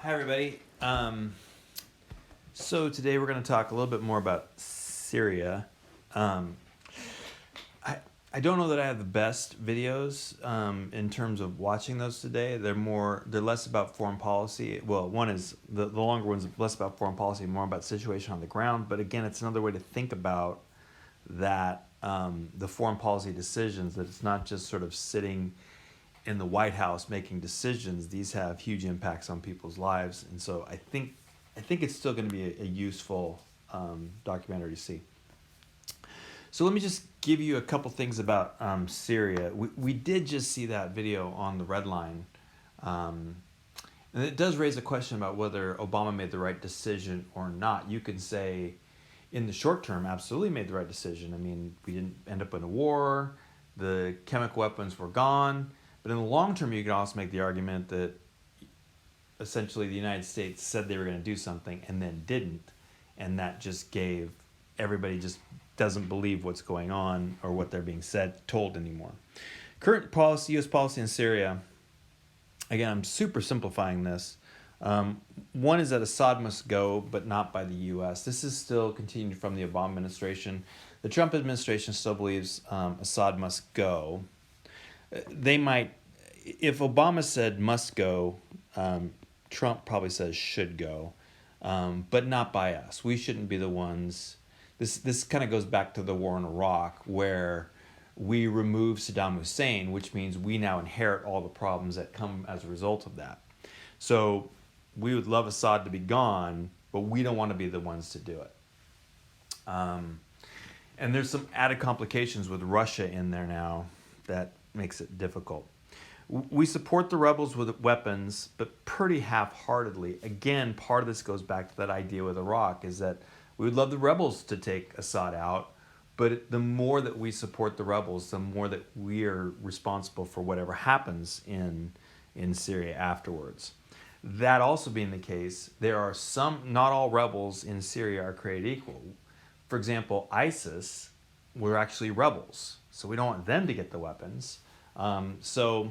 Hi, everybody. So today we're going to talk a little bit more about Syria. Um, I I don't know that I have the best videos in terms of watching those today. They're less about foreign policy. Well, one is the longer one's less about foreign policy, more about situation on the ground. But again, it's another way to think about that the foreign policy decisions. That it's not just sort of sitting in the White House making decisions. These have huge impacts on people's lives, and so I think it's still going to be a useful documentary to see. So let me just give you a couple things about Syria. We did just see that video on the Red Line, um, and it does raise a question about whether Obama made the right decision or not. You could say, in the short term, absolutely made the right decision. I mean, we didn't end up in a war. The chemical weapons were gone. But in the long term, you could also make the argument that essentially the United States said they were going to do something and then didn't, and that just gave everybody just doesn't believe what's going on or what they're being told anymore. Current policy, U.S. policy in Syria. Again, I'm super simplifying this. One is that Assad must go, but not by the U.S. This is still continued from the Obama administration. The Trump administration still believes Assad must go. They might, if Obama said must go, Trump probably says should go, but not by us. We shouldn't be the ones. This kind of goes back to the war in Iraq, where we remove Saddam Hussein, which means we now inherit all the problems that come as a result of that. So we would love Assad to be gone, but we don't want to be the ones to do it. And there's some added complications with Russia in there now that makes it difficult. We support the rebels with weapons, but pretty half-heartedly. Again, part of this goes back to that idea with Iraq, is that we would love the rebels to take Assad out, but the more that we support the rebels, the more that we are responsible for whatever happens in Syria afterwards. That also being the case, there are some, not all rebels in Syria are created equal. For example, ISIS were actually rebels, so we don't want them to get the weapons. So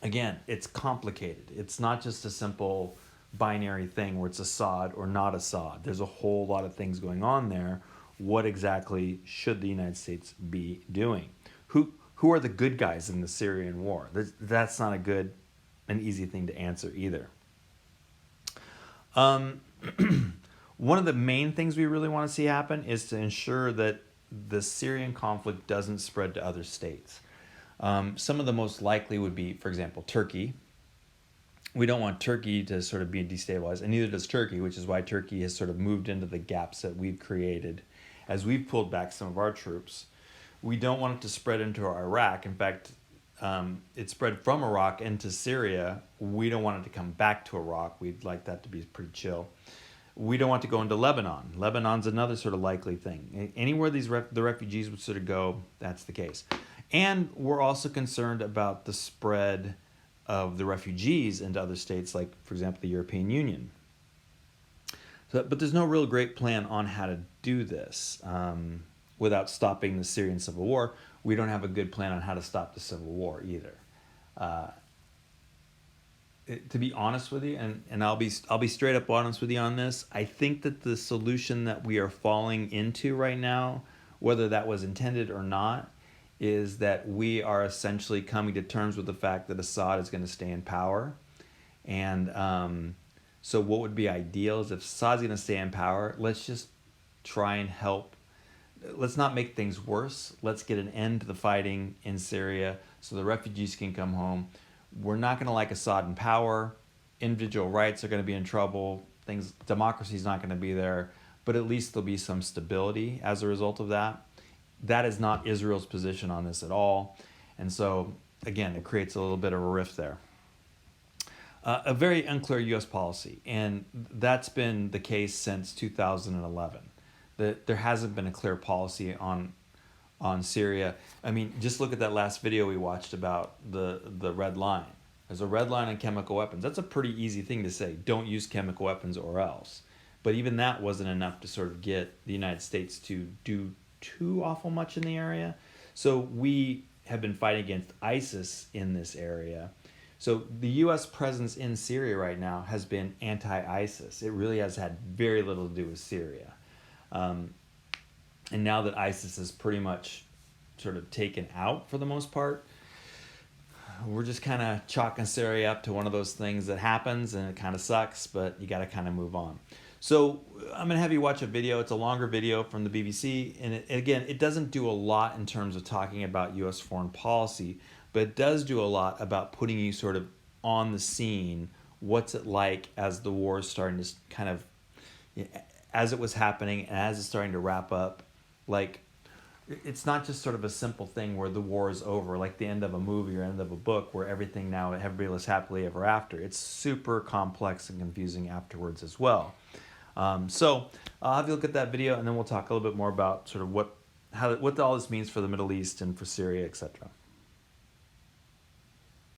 again, it's complicated. It's not just a simple binary thing where it's Assad or not Assad. There's a whole lot of things going on there. What exactly should the United States be doing? Who are the good guys in the Syrian war? That's not an easy thing to answer either. One of the main things we really want to see happen is to ensure that the Syrian conflict doesn't spread to other states. Some of the most likely would be, for example, Turkey. We don't want Turkey to sort of be destabilized, and neither does Turkey, which is why Turkey has sort of moved into the gaps that we've created as we've pulled back some of our troops. We don't want it to spread into Iraq. In fact, it spread from Iraq into Syria. We don't want it to come back to Iraq. We'd like that to be pretty chill. We don't want to go into Lebanon. Lebanon's another sort of likely thing. Anywhere the refugees would sort of go, that's the case. And we're also concerned about the spread of the refugees into other states, like, for example, the European Union. But there's no real great plan on how to do this without stopping the Syrian civil war. We don't have a good plan on how to stop the civil war either. To be honest with you, and I'll be straight up honest with you on this, I think that the solution that we are falling into right now, whether that was intended or not, is that we are essentially coming to terms with the fact that Assad is going to stay in power. And so what would be ideal is if Assad's going to stay in power, let's just try and help. Let's not make things worse. Let's get an end to the fighting in Syria so the refugees can come home. We're not going to like Assad in power. Individual rights are going to be in trouble. Democracy is not going to be there. But at least there'll be some stability as a result of that. That is not Israel's position on this at all. And so, again, it creates a little bit of a rift there. A very unclear U.S. policy, and that's been the case since 2011. There hasn't been a clear policy on Syria. I mean, just look at that last video we watched about the red line. There's a red line on chemical weapons. That's a pretty easy thing to say. Don't use chemical weapons or else. But even that wasn't enough to sort of get the United States to do too awful much in the area. So we have been fighting against ISIS in this area. So the U.S. presence in Syria right now has been anti-ISIS. It really has had very little to do with Syria. And now that ISIS is pretty much sort of taken out for the most part, we're just kind of chalking Syria up to one of those things that happens and it kind of sucks, but you got to kind of move on. So I'm going to have you watch a video. It's a longer video from the BBC. And again, it doesn't do a lot in terms of talking about U.S. foreign policy, but it does do a lot about putting you sort of on the scene. What's it like as the war is starting to kind of, as it was happening and as it's starting to wrap up, like, it's not just sort of a simple thing where the war is over, like the end of a movie or end of a book where everything now, everybody lives happily ever after. It's super complex and confusing afterwards as well. So I'll have you look at that video and then we'll talk a little bit more about sort of what all this means for the Middle East and for Syria, etc.